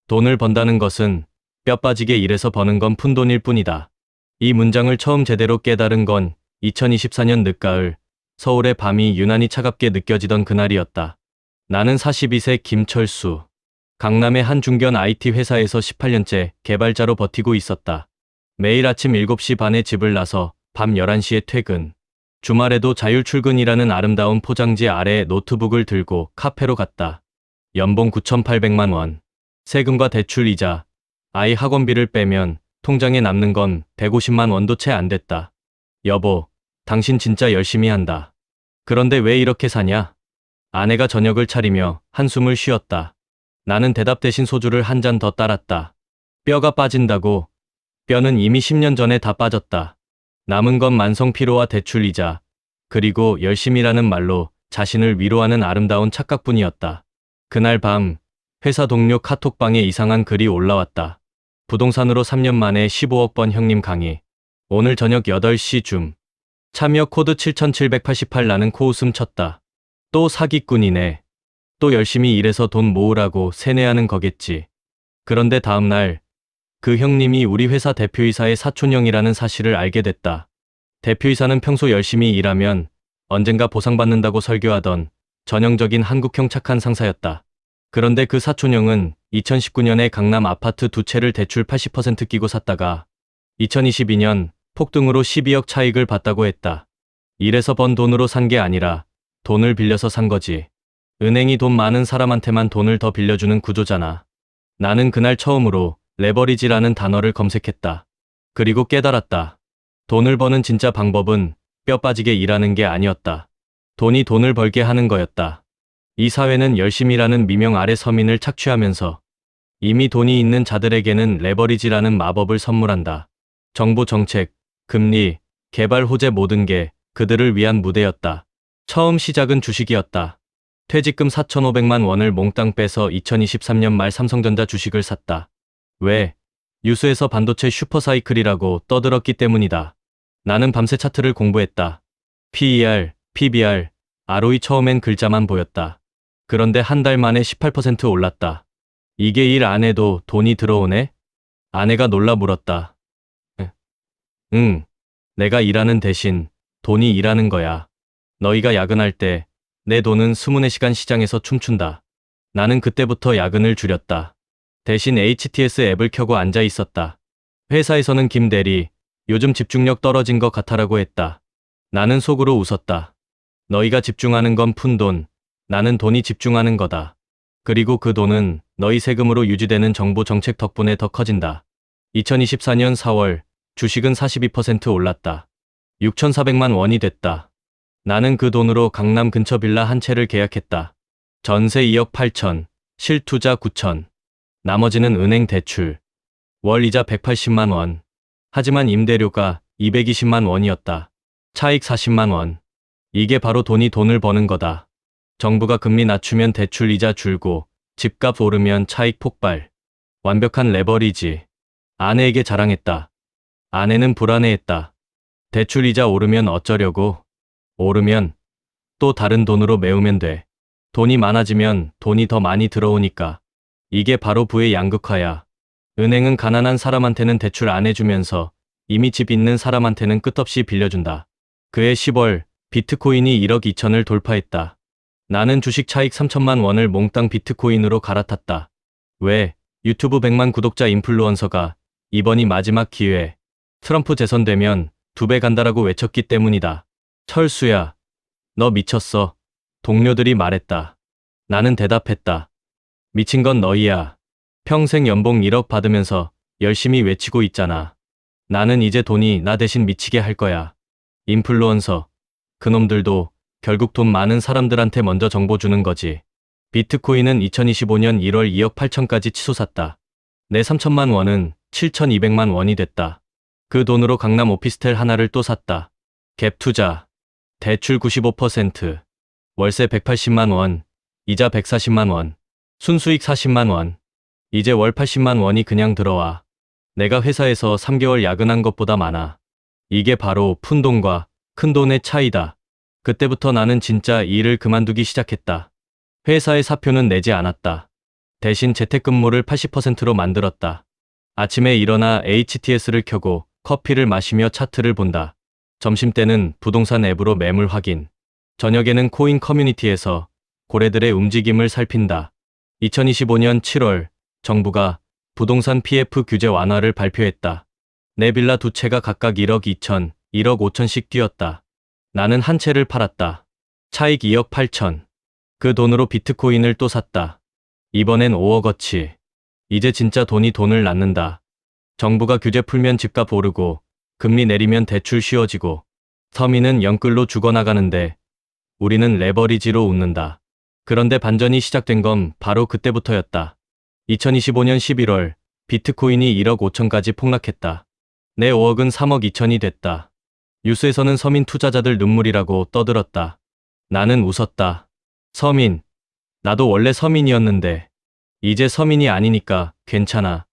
돈을 번다는 것은 뼈 빠지게 일해서 버는 건 푼돈일 뿐이다. 이 문장을 처음 제대로 깨달은 건 2024년 늦가을 서울의 밤이 유난히 차갑게 느껴지던 그날이었다. 나는 42세 김철수. 강남의 한 중견 IT 회사에서 18년째 개발자로 버티고 있었다. 매일 아침 7시 반에 집을 나서 밤 11시에 퇴근. 주말에도 자율 출근이라는 아름다운 포장지 아래 노트북을 들고 카페로 갔다. 연봉 9,800만 원. 세금과 대출 이자, 아이 학원비를 빼면 통장에 남는 건 150만 원도 채 안 됐다. 여보, 당신 진짜 열심히 한다. 그런데 왜 이렇게 사냐? 아내가 저녁을 차리며 한숨을 쉬었다. 나는 대답 대신 소주를 한 잔 더 따랐다. 뼈가 빠진다고. 뼈는 이미 10년 전에 다 빠졌다. 남은 건 만성 피로와 대출 이자, 그리고 열심이라는 말로 자신을 위로하는 아름다운 착각뿐이었다. 그날 밤, 회사 동료 카톡방에 이상한 글이 올라왔다. 부동산으로 3년 만에 15억 번 형님 강의. 오늘 저녁 8시쯤. 참여 코드 7788 나는 코웃음 쳤다. 또 사기꾼이네. 또 열심히 일해서 돈 모으라고 세뇌하는 거겠지. 그런데 다음날 그 형님이 우리 회사 대표이사의 사촌형이라는 사실을 알게 됐다. 대표이사는 평소 열심히 일하면 언젠가 보상받는다고 설교하던 전형적인 한국형 착한 상사였다. 그런데 그 사촌형은 2019년에 강남 아파트 2채를 대출 80% 끼고 샀다가 2022년 폭등으로 12억 차익을 봤다고 했다. 일해서 번 돈으로 산 게 아니라 돈을 빌려서 산 거지. 은행이 돈 많은 사람한테만 돈을 더 빌려주는 구조잖아. 나는 그날 처음으로 레버리지라는 단어를 검색했다. 그리고 깨달았다. 돈을 버는 진짜 방법은 뼈 빠지게 일하는 게 아니었다. 돈이 돈을 벌게 하는 거였다. 이 사회는 열심이라는 미명 아래 서민을 착취하면서 이미 돈이 있는 자들에게는 레버리지라는 마법을 선물한다. 정부 정책, 금리, 개발 호재 모든 게 그들을 위한 무대였다. 처음 시작은 주식이었다. 퇴직금 4,500만 원을 몽땅 빼서 2023년 말 삼성전자 주식을 샀다. 왜? 뉴스에서 반도체 슈퍼사이클이라고 떠들었기 때문이다. 나는 밤새 차트를 공부했다. PER, PBR, ROE 처음엔 글자만 보였다. 그런데 한 달 만에 18% 올랐다. 이게 일 안 해도 돈이 들어오네? 아내가 놀라 물었다. 응, 내가 일하는 대신 돈이 일하는 거야. 너희가 야근할 때 내 돈은 24시간 시장에서 춤춘다. 나는 그때부터 야근을 줄였다. 대신 HTS 앱을 켜고 앉아 있었다. 회사에서는 김 대리, 요즘 집중력 떨어진 것 같아라고 했다. 나는 속으로 웃었다. 너희가 집중하는 건 푼돈, 나는 돈이 집중하는 거다. 그리고 그 돈은 너희 세금으로 유지되는 정부 정책 덕분에 더 커진다. 2024년 4월 주식은 42% 올랐다. 6,400만 원이 됐다. 나는 그 돈으로 강남 근처 빌라 한 채를 계약했다. 전세 2억 8천, 실투자 9천. 나머지는 은행 대출. 월 이자 180만 원. 하지만 임대료가 220만 원이었다. 차익 40만 원. 이게 바로 돈이 돈을 버는 거다. 정부가 금리 낮추면 대출 이자 줄고 집값 오르면 차익 폭발. 완벽한 레버리지. 아내에게 자랑했다. 아내는 불안해했다. 대출 이자 오르면 어쩌려고? 오르면 또 다른 돈으로 메우면 돼. 돈이 많아지면 돈이 더 많이 들어오니까. 이게 바로 부의 양극화야. 은행은 가난한 사람한테는 대출 안 해주면서 이미 집 있는 사람한테는 끝없이 빌려준다. 그해 10월 비트코인이 1억 2천을 돌파했다. 나는 주식 차익 3천만 원을 몽땅 비트코인으로 갈아탔다. 왜? 유튜브 100만 구독자 인플루언서가 이번이 마지막 기회. 트럼프 재선되면 2배 간다라고 외쳤기 때문이다. 철수야, 너 미쳤어. 동료들이 말했다. 나는 대답했다. 미친 건 너희야. 평생 연봉 1억 받으면서 열심히 외치고 있잖아. 나는 이제 돈이 나 대신 미치게 할 거야. 인플루언서, 그놈들도 결국 돈 많은 사람들한테 먼저 정보 주는 거지. 비트코인은 2025년 1월 2억 8천까지 치솟았다. 내 3천만 원은 7,200만 원이 됐다. 그 돈으로 강남 오피스텔 하나를 또 샀다. 갭 투자. 대출 95%, 월세 180만 원, 이자 140만 원, 순수익 40만 원. 이제 월 80만 원이 그냥 들어와. 내가 회사에서 3개월 야근한 것보다 많아. 이게 바로 푼돈과 큰돈의 차이다. 그때부터 나는 진짜 일을 그만두기 시작했다. 회사의 사표는 내지 않았다. 대신 재택근무를 80%로 만들었다. 아침에 일어나 HTS를 켜고 커피를 마시며 차트를 본다. 점심때는 부동산 앱으로 매물 확인. 저녁에는 코인 커뮤니티에서 고래들의 움직임을 살핀다. 2025년 7월 정부가 부동산 PF 규제 완화를 발표했다. 내 빌라 두 채가 각각 1억 2천, 1억 5천씩 뛰었다. 나는 한 채를 팔았다. 차익 2억 8천. 그 돈으로 비트코인을 또 샀다. 이번엔 5억어치. 이제 진짜 돈을 낳는다. 정부가 규제 풀면 집값 오르고 금리 내리면 대출 쉬워지고 서민은 영끌로 죽어나가는데 우리는 레버리지로 웃는다. 그런데 반전이 시작된 건 바로 그때부터였다. 2025년 11월 비트코인이 1억 5천까지 폭락했다. 내 5억은 3억 2천이 됐다. 뉴스에서는 서민 투자자들 눈물이라고 떠들었다. 나는 웃었다. 서민. 나도 원래 서민이었는데 이제 서민이 아니니까 괜찮아.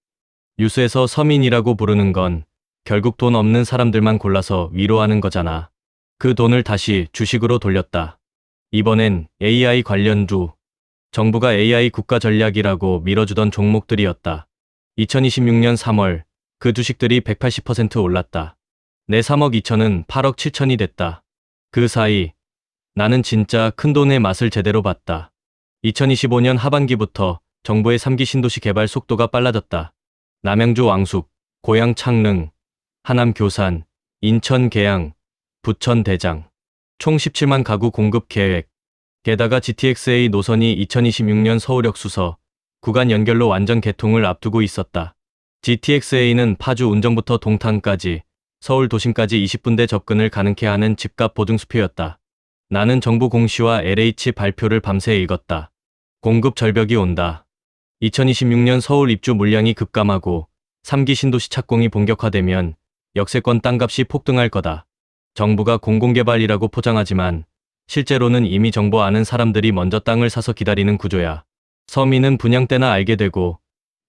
뉴스에서 서민이라고 부르는 건 결국 돈 없는 사람들만 골라서 위로하는 거잖아. 그 돈을 다시 주식으로 돌렸다. 이번엔 AI 관련주. 정부가 AI 국가 전략이라고 밀어주던 종목들이었다. 2026년 3월 그 주식들이 180% 올랐다. 내 3억 2천은 8억 7천이 됐다. 그 사이 나는 진짜 큰돈의 맛을 제대로 봤다. 2025년 하반기부터 정부의 3기 신도시 개발 속도가 빨라졌다. 남양주 왕숙, 고양 창릉, 하남 교산, 인천 계양, 부천 대장. 총 17만 가구 공급 계획. 게다가 GTX-A 노선이 2026년 서울역 수서 구간 연결로 완전 개통을 앞두고 있었다. GTX-A는 파주 운정부터 동탄까지 서울 도심까지 20분대 접근을 가능케 하는 집값 보증수표였다. 나는 정부 공시와 LH 발표를 밤새 읽었다. 공급 절벽이 온다. 2026년 서울 입주 물량이 급감하고 3기 신도시 착공이 본격화되면 역세권 땅값이 폭등할 거다. 정부가 공공개발이라고 포장하지만 실제로는 이미 정보 아는 사람들이 먼저 땅을 사서 기다리는 구조야. 서민은 분양때나 알게 되고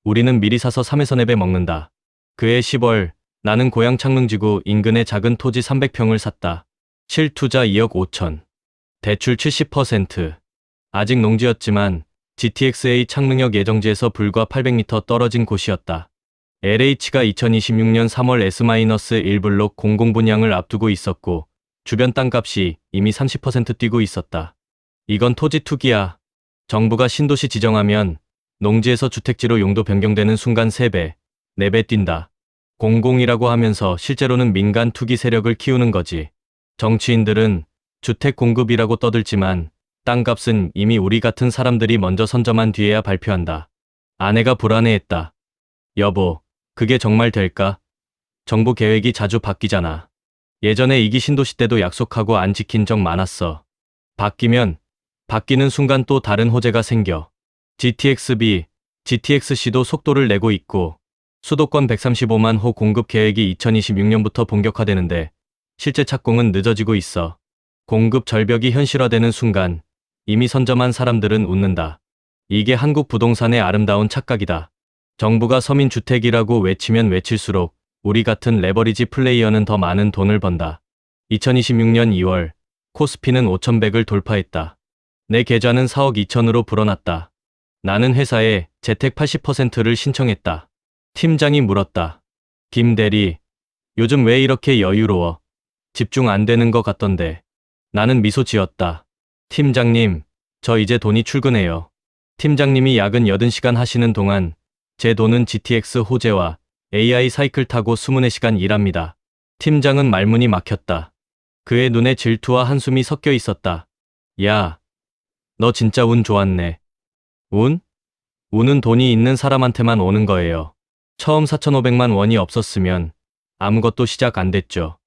우리는 미리 사서 3에서 4배 먹는다. 그해 10월 나는 고양 창릉지구 인근의 작은 토지 300평을 샀다. 실투자 2억 5천. 대출 70%. 아직 농지였지만 GTX-A 창릉역 예정지에서 불과 800m 떨어진 곳이었다. LH가 2026년 3월 S-1블록 공공분양을 앞두고 있었고 주변 땅값이 이미 30% 뛰고 있었다. 이건 토지 투기야. 정부가 신도시 지정하면 농지에서 주택지로 용도 변경되는 순간 3배, 4배 뛴다. 공공이라고 하면서 실제로는 민간 투기 세력을 키우는 거지. 정치인들은 주택 공급이라고 떠들지만 땅값은 이미 우리 같은 사람들이 먼저 선점한 뒤에야 발표한다. 아내가 불안해했다. 여보, 그게 정말 될까? 정부 계획이 자주 바뀌잖아. 예전에 2기 신도시 때도 약속하고 안 지킨 적 많았어. 바뀌는 순간 또 다른 호재가 생겨. GTX-B, GTX-C도 속도를 내고 있고 수도권 135만 호 공급 계획이 2026년부터 본격화되는데 실제 착공은 늦어지고 있어. 공급 절벽이 현실화되는 순간 이미 선점한 사람들은 웃는다. 이게 한국 부동산의 아름다운 착각이다. 정부가 서민주택이라고 외치면 외칠수록 우리 같은 레버리지 플레이어는 더 많은 돈을 번다. 2026년 2월 코스피는 5,100을 돌파했다. 내 계좌는 4억 2천으로 불어났다. 나는 회사에 재택 80%를 신청했다. 팀장이 물었다. 김 대리, 요즘 왜 이렇게 여유로워? 집중 안 되는 것 같던데. 나는 미소 지었다. 팀장님, 저 이제 돈이 출근해요. 팀장님이 야근 80시간 하시는 동안 제 돈은 GTX 호재와 AI 사이클 타고 24시간 일합니다. 팀장은 말문이 막혔다. 그의 눈에 질투와 한숨이 섞여 있었다. 야, 너 진짜 운 좋았네. 운? 운은 돈이 있는 사람한테만 오는 거예요. 처음 4,500만 원이 없었으면 아무것도 시작 안 됐죠.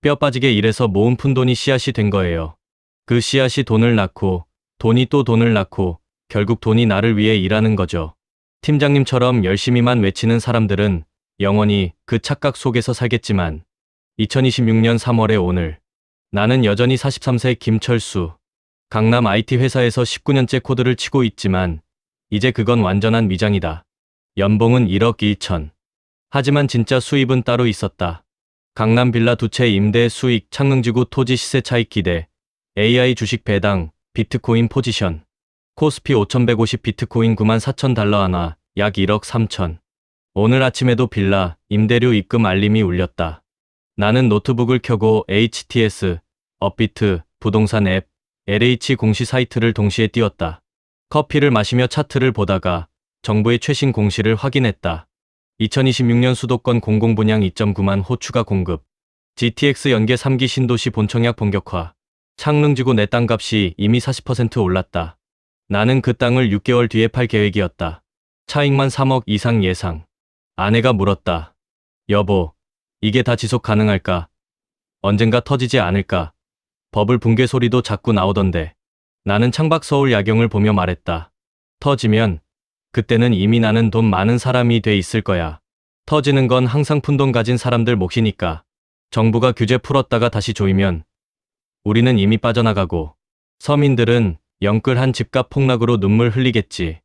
뼈 빠지게 일해서 모은 푼돈이 씨앗이 된 거예요. 그 씨앗이 돈을 낳고 돈이 또 돈을 낳고 결국 돈이 나를 위해 일하는 거죠. 팀장님처럼 열심히만 외치는 사람들은 영원히 그 착각 속에서 살겠지만 2026년 3월의 오늘 나는 여전히 43세 김철수. 강남 IT 회사에서 19년째 코드를 치고 있지만 이제 그건 완전한 위장이다. 연봉은 1억 1천. 하지만 진짜 수입은 따로 있었다. 강남 빌라 두 채 임대 수익, 창릉지구 토지 시세 차익 기대, AI 주식 배당, 비트코인 포지션. 코스피 5150 비트코인 94,000달러 하나, 약 1억 3천. 오늘 아침에도 빌라, 임대료 입금 알림이 울렸다. 나는 노트북을 켜고 HTS, 업비트, 부동산 앱, LH 공시 사이트를 동시에 띄웠다. 커피를 마시며 차트를 보다가 정부의 최신 공시를 확인했다. 2026년 수도권 공공분양 2.9만 호 추가 공급. GTX 연계 3기 신도시 본청약 본격화. 창릉지구 내 땅값이 이미 40% 올랐다. 나는 그 땅을 6개월 뒤에 팔 계획이었다. 차익만 3억 이상 예상. 아내가 물었다. 여보, 이게 다 지속 가능할까? 언젠가 터지지 않을까? 버블 붕괴 소리도 자꾸 나오던데. 나는 창밖 서울 야경을 보며 말했다. 터지면 그때는 이미 나는 돈 많은 사람이 돼 있을 거야. 터지는 건 항상 푼돈 가진 사람들 몫이니까. 정부가 규제 풀었다가 다시 조이면 우리는 이미 빠져나가고 서민들은 영끌한 집값 폭락으로 눈물 흘리겠지.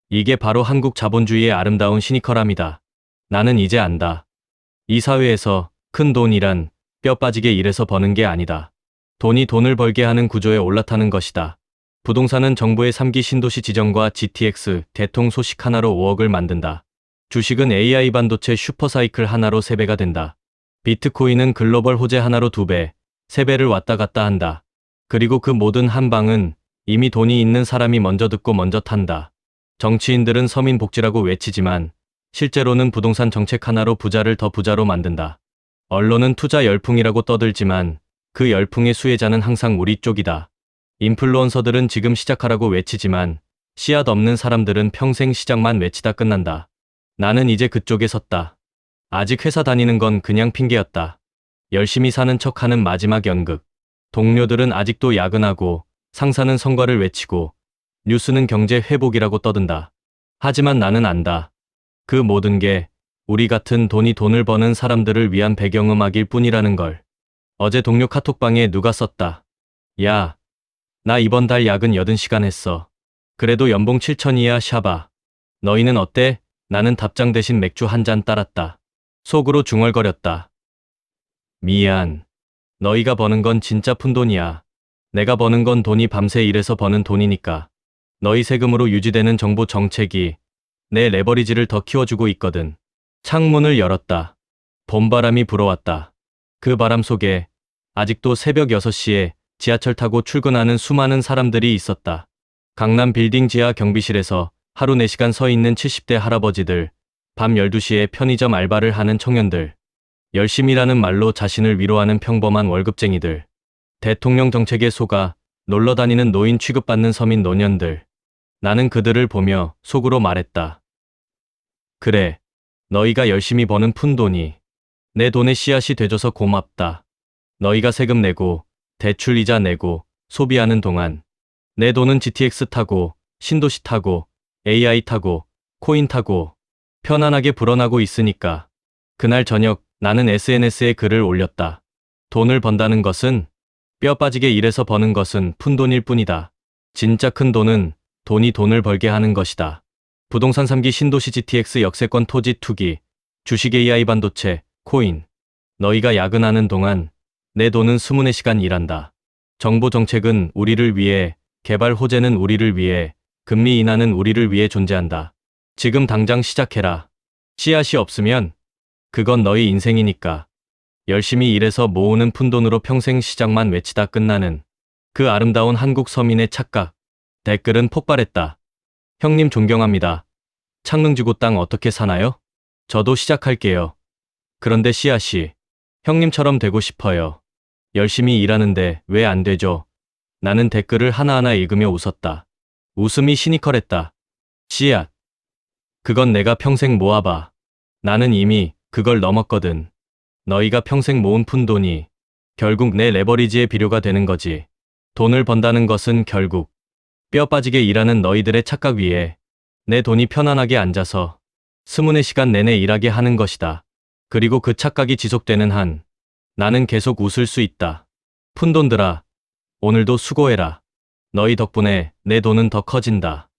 이게 바로 한국 자본주의의 아름다운 시니컬함이다. 나는 이제 안다. 이 사회에서 큰 돈이란 뼈 빠지게 일해서 버는 게 아니다. 돈이 돈을 벌게 하는 구조에 올라타는 것이다. 부동산은 정부의 3기 신도시 지정과 GTX 대통 소식 하나로 5억을 만든다. 주식은 AI 반도체 슈퍼사이클 하나로 3배가 된다. 비트코인은 글로벌 호재 하나로 2배, 3배를 왔다 갔다 한다. 그리고 그 모든 한 방은 이미 돈이 있는 사람이 먼저 듣고 먼저 탄다. 정치인들은 서민 복지라고 외치지만 실제로는 부동산 정책 하나로 부자를 더 부자로 만든다. 언론은 투자 열풍이라고 떠들지만 그 열풍의 수혜자는 항상 우리 쪽이다. 인플루언서들은 지금 시작하라고 외치지만 씨앗 없는 사람들은 평생 시작만 외치다 끝난다. 나는 이제 그쪽에 섰다. 아직 회사 다니는 건 그냥 핑계였다. 열심히 사는 척하는 마지막 연극. 동료들은 아직도 야근하고 상사는 성과를 외치고 뉴스는 경제 회복이라고 떠든다. 하지만 나는 안다. 그 모든 게 우리 같은 돈이 돈을 버는 사람들을 위한 배경음악일 뿐이라는 걸. 어제 동료 카톡방에 누가 썼다. 야, 나 이번 달 야근 80시간 했어. 그래도 연봉 7천이야 샤바. 너희는 어때? 나는 답장 대신 맥주 한 잔 따랐다. 속으로 중얼거렸다. 미안. 너희가 버는 건 진짜 푼돈이야. 내가 버는 건 돈이 밤새 일해서 버는 돈이니까. 너희 세금으로 유지되는 정부 정책이 내 레버리지를 더 키워주고 있거든. 창문을 열었다. 봄바람이 불어왔다. 그 바람 속에 아직도 새벽 6시에 지하철 타고 출근하는 수많은 사람들이 있었다. 강남 빌딩 지하 경비실에서 하루 4시간 서 있는 70대 할아버지들, 밤 12시에 편의점 알바를 하는 청년들, 열심히라는 말로 자신을 위로하는 평범한 월급쟁이들, 대통령 정책에 속아 놀러 다니는 노인 취급받는 서민 노년들. 나는 그들을 보며 속으로 말했다. 그래, 너희가 열심히 버는 푼돈이 내 돈의 씨앗이 돼줘서 고맙다. 너희가 세금 내고 대출 이자 내고 소비하는 동안 내 돈은 GTX 타고 신도시 타고 AI 타고 코인 타고 편안하게 불어나고 있으니까. 그날 저녁 나는 SNS에 글을 올렸다. 돈을 번다는 것은 뼈 빠지게 일해서 버는 것은 푼돈일 뿐이다. 진짜 큰 돈은 돈이 돈을 벌게 하는 것이다. 부동산 3기 신도시 GTX 역세권 토지 투기, 주식 AI 반도체, 코인. 너희가 야근하는 동안 내 돈은 24시간 일한다. 정부 정책은 우리를 위해, 개발 호재는 우리를 위해, 금리 인하는 우리를 위해 존재한다. 지금 당장 시작해라. 씨앗이 없으면 그건 너희 인생이니까. 열심히 일해서 모으는 푼돈으로 평생 시작만 외치다 끝나는 그 아름다운 한국 서민의 착각. 댓글은 폭발했다. 형님 존경합니다. 창릉지구 땅 어떻게 사나요? 저도 시작할게요. 그런데 씨앗이 형님처럼 되고 싶어요. 열심히 일하는데 왜 안 되죠? 나는 댓글을 하나하나 읽으며 웃었다. 웃음이 시니컬했다. 씨앗. 그건 내가 평생 모아봐. 나는 이미 그걸 넘었거든. 너희가 평생 모은 푼돈이 결국 내 레버리지의 비료가 되는 거지. 돈을 번다는 것은 결국 뼈 빠지게 일하는 너희들의 착각 위에 내 돈이 편안하게 앉아서 24시간 내내 일하게 하는 것이다. 그리고 그 착각이 지속되는 한 나는 계속 웃을 수 있다. 푼돈들아, 오늘도 수고해라. 너희 덕분에 내 돈은 더 커진다.